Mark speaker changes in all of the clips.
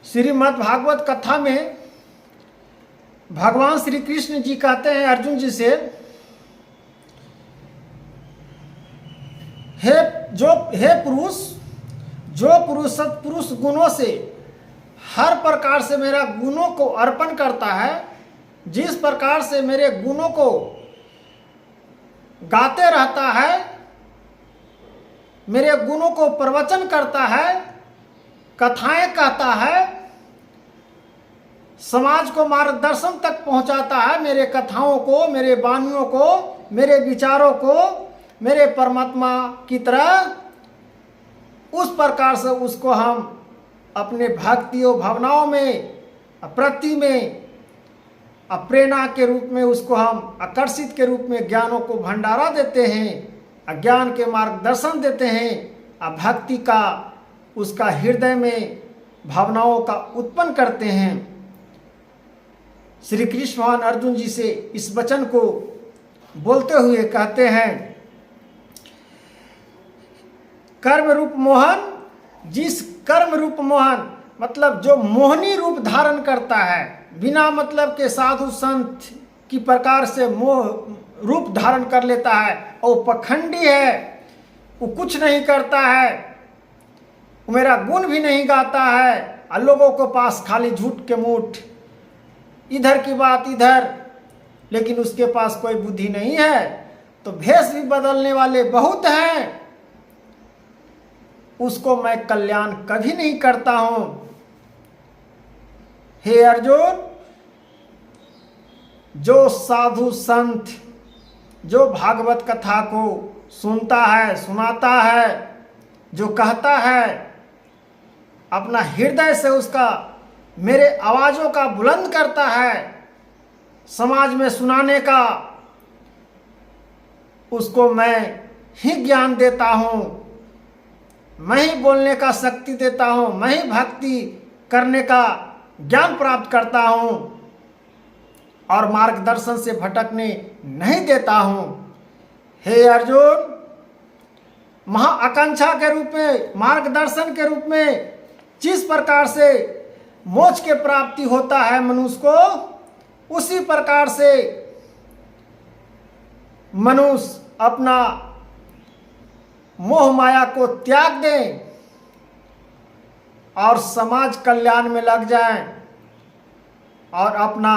Speaker 1: श्रीमद् भागवत कथा में भगवान श्री कृष्ण जी कहते हैं अर्जुन जी से, हे पुरुष, जो पुरुष सत्पुरुष गुणों से हर प्रकार से मेरा गुणों को अर्पण करता है, जिस प्रकार से मेरे गुणों को गाते रहता है, मेरे गुणों को प्रवचन करता है, कथाएं कहता है, समाज को मार्गदर्शन तक पहुंचाता है, मेरे कथाओं को, मेरे वाणियों को, मेरे विचारों को मेरे परमात्मा की तरह, उस प्रकार से उसको हम अपने भक्तियों भावनाओं में, प्रति में प्रेरणा के रूप में उसको हम आकर्षित के रूप में ज्ञानों को भंडारा देते हैं, ज्ञान के मार्गदर्शन देते हैं, भक्ति का उसका हृदय में भावनाओं का उत्पन्न करते हैं। श्री कृष्ण भगवान अर्जुन जी से इस वचन को बोलते हुए कहते हैं, कर्म रूप मोहन, जिस कर्म रूप मोहन मतलब जो मोहनी रूप धारण करता है, बिना मतलब के साधु संत की प्रकार से मोह रूप धारण कर लेता है, और पखंडी है, वो कुछ नहीं करता है, वो मेरा गुण भी नहीं गाता है, और लोगों के पास खाली झूठ के मूठ, इधर की बात इधर, लेकिन उसके पास कोई बुद्धि नहीं है, तो भेष भी बदलने वाले बहुत हैं, उसको मैं कल्याण कभी नहीं करता हूं। हे अर्जुन, जो साधु संत जो भागवत कथा को सुनता है, सुनाता है, जो कहता है, अपना हृदय से उसका मेरे आवाज़ों का बुलंद करता है, समाज में सुनाने का, उसको मैं ही ज्ञान देता हूँ, मैं ही बोलने का शक्ति देता हूँ, मैं ही भक्ति करने का ज्ञान प्राप्त करता हूँ, और मार्गदर्शन से भटकने नहीं देता हूँ। हे अर्जुन, महाआकांक्षा के रूप में, मार्गदर्शन के रूप में जिस प्रकार से मोक्ष के प्राप्ति होता है मनुष्य को, उसी प्रकार से मनुष्य अपना मोह माया को त्याग दें और समाज कल्याण में लग जाएं, और अपना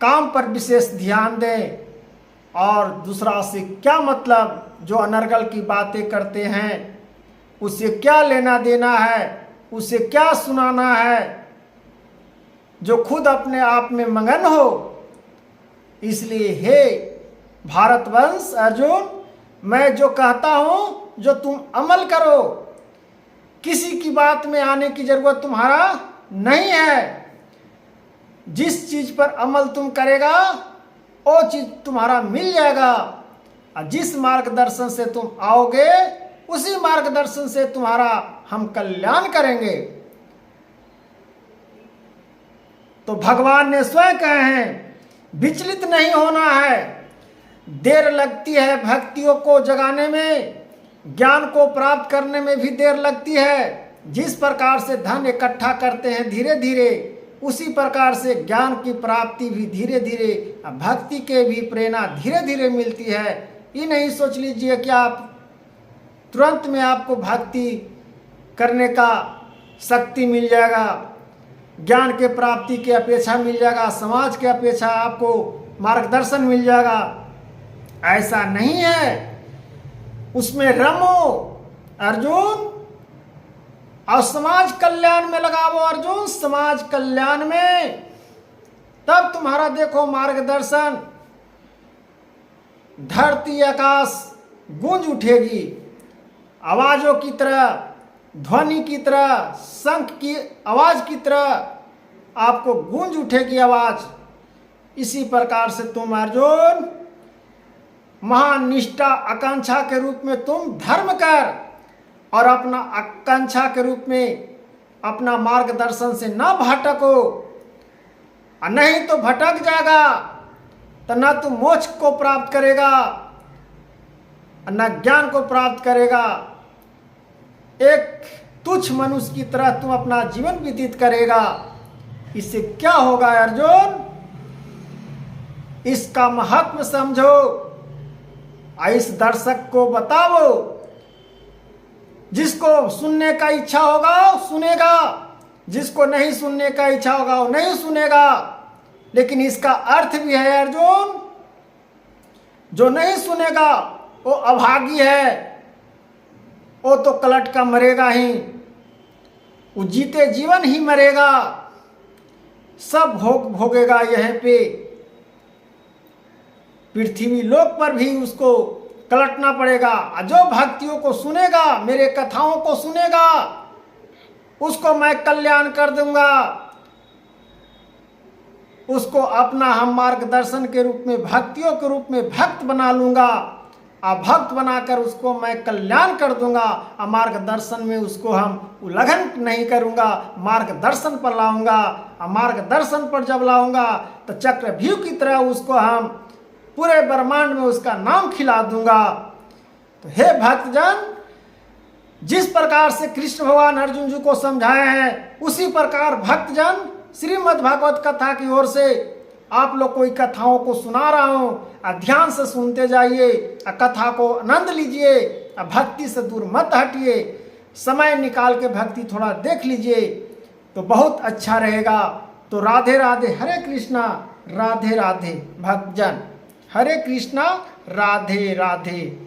Speaker 1: काम पर विशेष ध्यान दें, और दूसरा से क्या मतलब, जो अनर्गल की बातें करते हैं उससे क्या लेना देना है, उसे क्या सुनाना है, जो खुद अपने आप में मगन हो। इसलिए हे भारतवंश अर्जुन, मैं जो कहता हूं जो तुम अमल करो, किसी की बात में आने की जरूरत तुम्हारा नहीं है। जिस चीज पर अमल तुम करेगा वो चीज तुम्हारा मिल जाएगा, और जिस मार्गदर्शन से तुम आओगे उसी मार्गदर्शन से तुम्हारा हम कल्याण करेंगे। तो भगवान ने स्वयं कहे हैं, विचलित नहीं होना है। देर लगती है भक्तियों को जगाने में, ज्ञान को प्राप्त करने में भी देर लगती है। जिस प्रकार से धन इकट्ठा करते हैं धीरे धीरे, उसी प्रकार से ज्ञान की प्राप्ति भी धीरे धीरे, भक्ति के भी प्रेरणा धीरे धीरे मिलती है। ये नहीं सोच लीजिए कि आप तुरंत में आपको भक्ति करने का शक्ति मिल जाएगा, ज्ञान के प्राप्ति की अपेक्षा मिल जाएगा, समाज की अपेक्षा आपको मार्गदर्शन मिल जाएगा। ऐसा नहीं है। उसमें रमो अर्जुन, और समाज कल्याण में लगाओ अर्जुन, समाज कल्याण में, तब तुम्हारा देखो मार्गदर्शन, धरती आकाश गूंज उठेगी, आवाजों की तरह, ध्वनि की तरह, शंख की आवाज की तरह आपको गूंज उठेगी आवाज। इसी प्रकार से तुम अर्जुन महान निष्ठा आकांक्षा के रूप में तुम धर्म कर, और अपना आकांक्षा के रूप में अपना मार्गदर्शन से न भटको, नहीं तो भटक जाएगा, तो न तुम मोक्ष को प्राप्त करेगा न ज्ञान को प्राप्त करेगा। एक तुच्छ मनुष्य की तरह तुम अपना जीवन व्यतीत करेगा। इससे क्या होगा अर्जुन? इसका महत्व समझो, इस दर्शक को बताओ। जिसको सुनने का इच्छा होगा वो सुनेगा, जिसको नहीं सुनने का इच्छा होगा वो नहीं सुनेगा। लेकिन इसका अर्थ भी है अर्जुन, जो नहीं सुनेगा वो अभागी है, वो तो कलट का मरेगा ही, वो जीते जीवन ही मरेगा, सब भोग भोगेगा। यहीं पे पृथ्वी लोक पर भी उसको कलटना पड़ेगा। जो भक्तियों को सुनेगा, मेरे कथाओं को सुनेगा, उसको मैं कल्याण कर दूंगा, उसको अपना हम मार्गदर्शन के रूप में, भक्तियों के रूप में भक्त बना लूंगा। भक्त बनाकर उसको मैं कल्याण कर दूंगा। मार्गदर्शन में उसको हम उल्लंघन नहीं करूंगा, मार्गदर्शन पर लाऊंगा। मार्गदर्शन पर जब लाऊंगा तो चक्रव्यूह की तरह उसको हम पूरे ब्रह्मांड में उसका नाम खिला दूंगा। तो हे भक्तजन, जिस प्रकार से कृष्ण भगवान अर्जुन जी को समझाए हैं, उसी प्रकार भक्तजन श्रीमद् भागवत कथा की ओर से आप लोग कोई कथाओं को सुना रहा हूं। ध्यान से सुनते जाइए, कथा को आनंद लीजिए, भक्ति से दूर मत हटिए, समय निकाल के भक्ति थोड़ा देख लीजिए तो बहुत अच्छा रहेगा। तो राधे राधे, हरे कृष्णा, राधे राधे भक्तजन, हरे कृष्णा, राधे राधे।